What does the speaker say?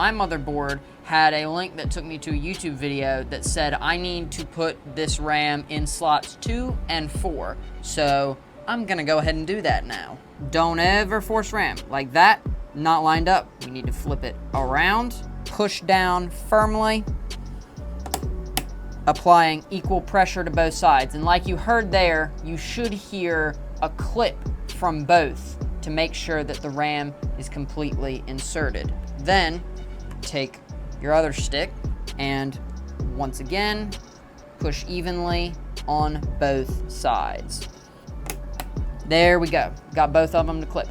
My motherboard had a link that took me to a YouTube video that said I need to put this RAM in slots 2 and 4. So I'm gonna go ahead and do that now. Don't ever force RAM like that, not lined up. We need to flip it around, push down firmly, applying equal pressure to both sides. And like you heard there, you should hear a clip from both to make sure that the RAM is completely inserted. Then take your other stick and once again, push evenly on both sides. There we go. Got both of them to clip.